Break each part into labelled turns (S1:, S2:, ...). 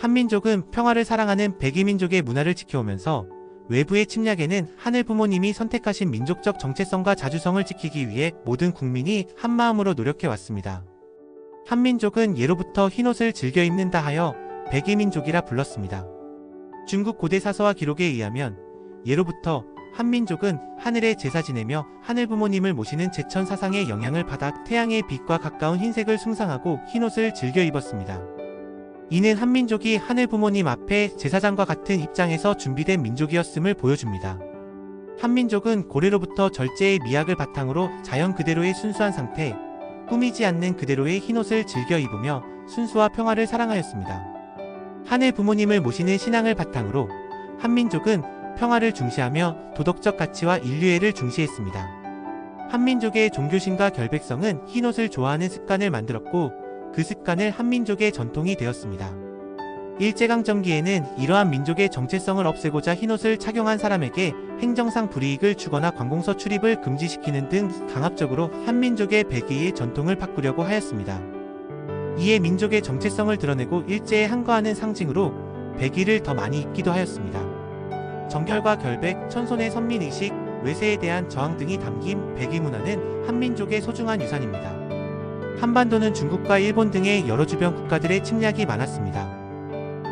S1: 한민족은 평화를 사랑하는 백이민족의 문화를 지켜오면서 외부의 침략에는 하늘 부모님이 선택하신 민족적 정체성과 자주성을 지키기 위해 모든 국민이 한마음으로 노력해왔습니다. 한민족은 예로부터 흰옷을 즐겨 입는다 하여 백이민족이라 불렀습니다. 중국 고대 사서와 기록에 의하면 예로부터 한민족은 하늘에 제사 지내며 하늘 부모님을 모시는 제천 사상의 영향을 받아 태양의 빛과 가까운 흰색을 숭상하고 흰옷을 즐겨 입었습니다. 이는 한민족이 하늘 부모님 앞에 제사장과 같은 입장에서 준비된 민족이었음을 보여줍니다. 한민족은 고래로부터 절제의 미학을 바탕으로 자연 그대로의 순수한 상태, 꾸미지 않는 그대로의 흰옷을 즐겨 입으며 순수와 평화를 사랑하였습니다. 하늘 부모님을 모시는 신앙을 바탕으로 한민족은 평화를 중시하며 도덕적 가치와 인류애를 중시했습니다. 한민족의 종교심과 결백성은 흰옷을 좋아하는 습관을 만들었고 그 습관을 한민족의 전통이 되었습니다. 일제강점기에는 이러한 민족의 정체성을 없애고자 흰옷을 착용한 사람에게 행정상 불이익을 주거나 관공서 출입을 금지시키는 등 강압적으로 한민족의 백의의 전통을 바꾸려고 하였습니다. 이에 민족의 정체성을 드러내고 일제에 항거하는 상징으로 백의를 더 많이 입기도 하였습니다. 정결과 결백, 천손의 선민의식, 외세에 대한 저항 등이 담긴 백의 문화는 한민족의 소중한 유산입니다. 한반도는 중국과 일본 등의 여러 주변 국가들의 침략이 많았습니다.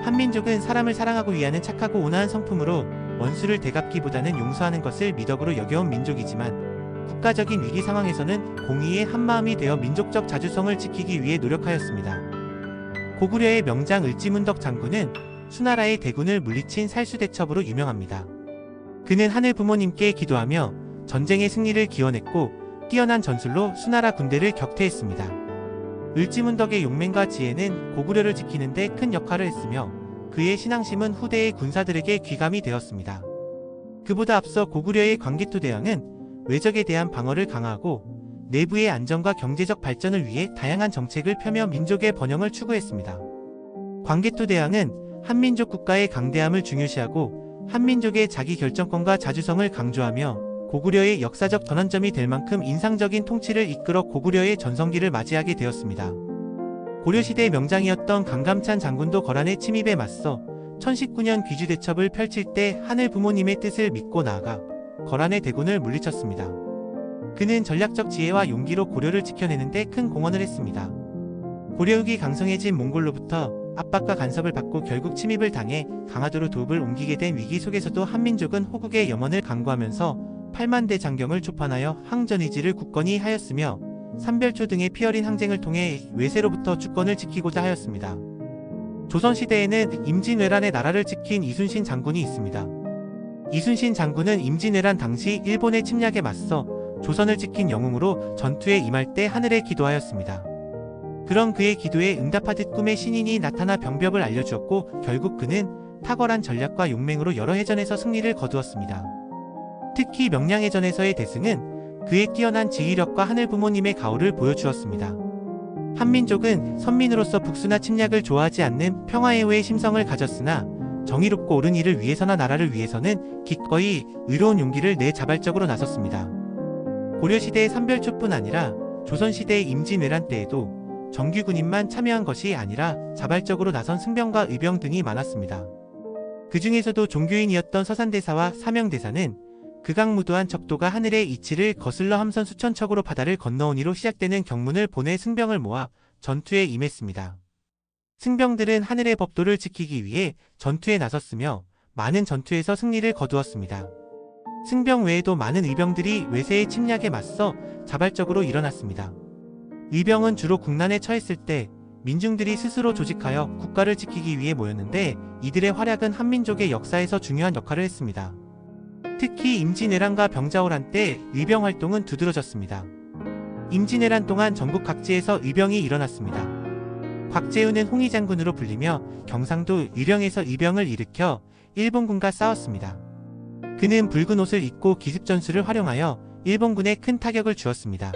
S1: 한민족은 사람을 사랑하고 위하는 착하고 온화한 성품으로 원수를 되갚기보다는 용서하는 것을 미덕으로 여겨온 민족이지만 국가적인 위기 상황에서는 공의의 한마음이 되어 민족적 자주성을 지키기 위해 노력하였습니다. 고구려의 명장 을지문덕 장군은 수나라의 대군을 물리친 살수대첩으로 유명합니다. 그는 하늘 부모님께 기도하며 전쟁의 승리를 기원했고 뛰어난 전술로 수나라 군대를 격퇴했습니다. 을지문덕의 용맹과 지혜는 고구려를 지키는 데 큰 역할을 했으며 그의 신앙심은 후대의 군사들에게 귀감이 되었습니다. 그보다 앞서 고구려의 광개토대왕은 외적에 대한 방어를 강화하고 내부의 안정과 경제적 발전을 위해 다양한 정책을 펴며 민족의 번영을 추구했습니다. 광개토대왕은 한민족 국가의 강대함을 중요시하고 한민족의 자기결정권과 자주성을 강조하며 고구려의 역사적 전환점이 될 만큼 인상적인 통치를 이끌어 고구려의 전성기를 맞이하게 되었습니다. 고려시대의 명장이었던 강감찬 장군도 거란의 침입에 맞서 1019년 귀주대첩을 펼칠 때 하늘 부모님의 뜻을 믿고 나아가 거란의 대군을 물리쳤습니다. 그는 전략적 지혜와 용기로 고려를 지켜내는 데 큰 공헌을 했습니다. 고려국이 강성해진 몽골로부터 압박과 간섭을 받고 결국 침입을 당해 강화도로 도읍을 옮기게 된 위기 속에서도 한민족은 호국의 염원을 강구하면서 8만 대 장경을 초판하여 항전의지를 굳건히 하였으며 삼별초 등의 피어린 항쟁을 통해 외세로부터 주권을 지키고자 하였습니다. 조선시대에는 임진왜란의 나라를 지킨 이순신 장군이 있습니다. 이순신 장군은 임진왜란 당시 일본의 침략에 맞서 조선을 지킨 영웅으로 전투에 임할 때 하늘에 기도하였습니다. 그런 그의 기도에 응답하듯 꿈에 신인이 나타나 병법을 알려주었고 결국 그는 탁월한 전략과 용맹으로 여러 해전에서 승리를 거두었습니다. 특히 명량해전에서의 대승은 그의 뛰어난 지휘력과 하늘 부모님의 가호를 보여주었습니다. 한민족은 선민으로서 북수나 침략을 좋아하지 않는 평화애호의 심성을 가졌으나 정의롭고 옳은 일을 위해서나 나라를 위해서는 기꺼이 의로운 용기를 내 자발적으로 나섰습니다. 고려시대의 삼별초뿐 아니라 조선시대의 임진왜란 때에도 정규군인만 참여한 것이 아니라 자발적으로 나선 승병과 의병 등이 많았습니다. 그 중에서도 종교인이었던 서산대사와 사명대사는 극악무도한 적도가 하늘의 이치를 거슬러 함선 수천 척으로 바다를 건너오니로 시작되는 경문을 보내 승병을 모아 전투에 임했습니다. 승병들은 하늘의 법도를 지키기 위해 전투에 나섰으며 많은 전투에서 승리를 거두었습니다. 승병 외에도 많은 의병들이 외세의 침략에 맞서 자발적으로 일어났습니다. 의병은 주로 국난에 처했을 때 민중들이 스스로 조직하여 국가를 지키기 위해 모였는데 이들의 활약은 한민족의 역사에서 중요한 역할을 했습니다. 특히 임진왜란과 병자호란 때 의병 활동은 두드러졌습니다. 임진왜란 동안 전국 각지에서 의병이 일어났습니다. 곽재우는 홍의장군으로 불리며 경상도 의령에서 의병을 일으켜 일본군과 싸웠습니다. 그는 붉은 옷을 입고 기습전술을 활용하여 일본군에 큰 타격을 주었습니다.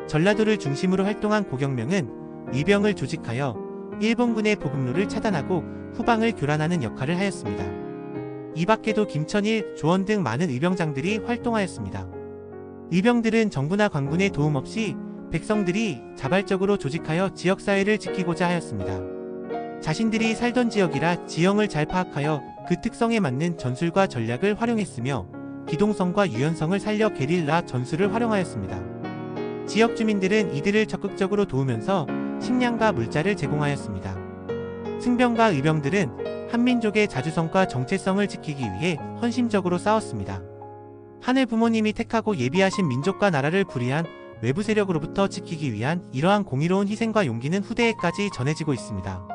S1: 전라도를 중심으로 활동한 고경명은 의병을 조직하여 일본군의 보급로를 차단하고 후방을 교란하는 역할을 하였습니다. 이 밖에도 김천일, 조원 등 많은 의병장들이 활동하였습니다. 의병들은 정부나 관군의 도움 없이 백성들이 자발적으로 조직하여 지역사회를 지키고자 하였습니다. 자신들이 살던 지역이라 지형을 잘 파악하여 그 특성에 맞는 전술과 전략을 활용했으며 기동성과 유연성을 살려 게릴라 전술을 활용하였습니다. 지역 주민들은 이들을 적극적으로 도우면서 식량과 물자를 제공하였습니다. 승병과 의병들은 한민족의 자주성과 정체성을 지키기 위해 헌신적으로 싸웠습니다. 하늘 부모님이 택하고 예비하신 민족과 나라를 불의한 외부 세력으로부터 지키기 위한 이러한 공의로운 희생과 용기는 후대에까지 전해지고 있습니다.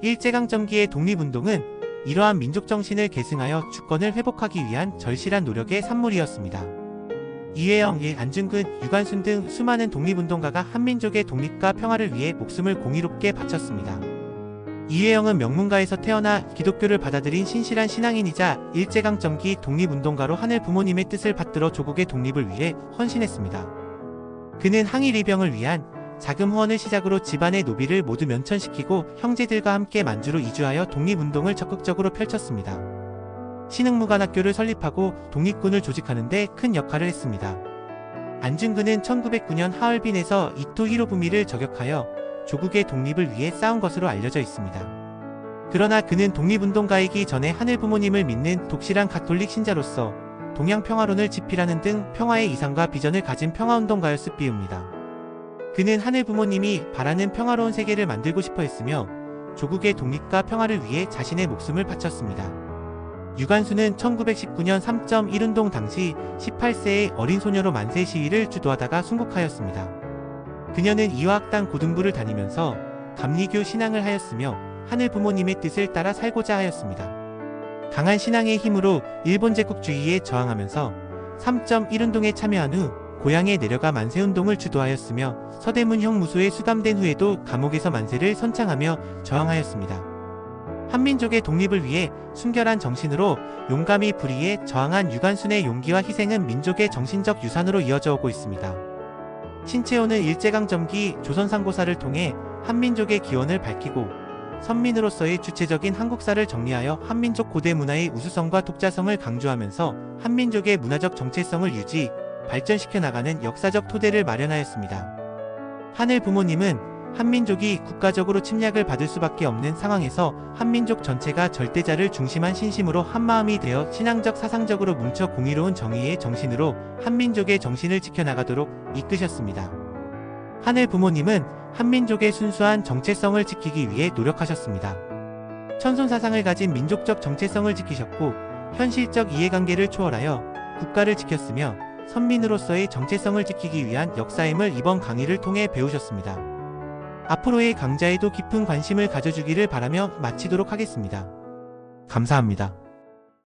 S1: 일제강점기의 독립운동은 이러한 민족 정신을 계승하여 주권을 회복하기 위한 절실한 노력의 산물이었습니다. 이회영, 안중근, 유관순 등 수많은 독립운동가가 한민족의 독립과 평화를 위해 목숨을 공의롭게 바쳤습니다. 이회영은 명문가에서 태어나 기독교를 받아들인 신실한 신앙인이자 일제강점기 독립운동가로 하늘 부모님의 뜻을 받들어 조국의 독립을 위해 헌신했습니다. 그는 항일이병을 위한 자금 후원을 시작으로 집안의 노비를 모두 면천시키고 형제들과 함께 만주로 이주하여 독립운동을 적극적으로 펼쳤습니다. 신흥무관학교를 설립하고 독립군을 조직하는 데 큰 역할을 했습니다. 안중근은 1909년 하얼빈에서 이토 히로부미를 저격하여 조국의 독립을 위해 싸운 것으로 알려져 있습니다. 그러나 그는 독립운동가이기 전에 하늘 부모님을 믿는 독실한 가톨릭 신자로서 동양 평화론을 지필하는 등 평화의 이상과 비전을 가진 평화운동가였을 비웁니다. 그는 하늘 부모님이 바라는 평화로운 세계를 만들고 싶어 했으며 조국의 독립과 평화를 위해 자신의 목숨을 바쳤습니다. 유관순은 1919년 3.1운동 당시 18세의 어린 소녀로 만세 시위를 주도하다가 순국하였습니다. 그녀는 이화학당 고등부를 다니면서 감리교 신앙을 하였으며 하늘 부모님의 뜻을 따라 살고자 하였습니다. 강한 신앙의 힘으로 일본 제국주의에 저항하면서 3.1운동에 참여한 후 고향에 내려가 만세운동을 주도하였으며 서대문 형무소에 수감된 후에도 감옥에서 만세를 선창하며 저항하였습니다. 한민족의 독립을 위해 순결한 정신으로 용감히 불의에 저항한 유관순의 용기와 희생은 민족의 정신적 유산으로 이어져 오고 있습니다. 신채호는 일제강점기 조선상고사를 통해 한민족의 기원을 밝히고 선민으로서의 주체적인 한국사를 정리하여 한민족 고대 문화의 우수성과 독자성을 강조하면서 한민족의 문화적 정체성을 유지, 발전시켜 나가는 역사적 토대를 마련하였습니다. 하늘 부모님은 한민족이 국가적으로 침략을 받을 수밖에 없는 상황에서 한민족 전체가 절대자를 중심한 신심으로 한마음이 되어 신앙적 사상적으로 뭉쳐 공의로운 정의의 정신으로 한민족의 정신을 지켜나가도록 이끄셨습니다. 하늘 부모님은 한민족의 순수한 정체성을 지키기 위해 노력하셨습니다. 천손사상을 가진 민족적 정체성을 지키셨고 현실적 이해관계를 초월하여 국가를 지켰으며 선민으로서의 정체성을 지키기 위한 역사임을 이번 강의를 통해 배우셨습니다. 앞으로의 강좌에도 깊은 관심을 가져주기를 바라며 마치도록 하겠습니다. 감사합니다.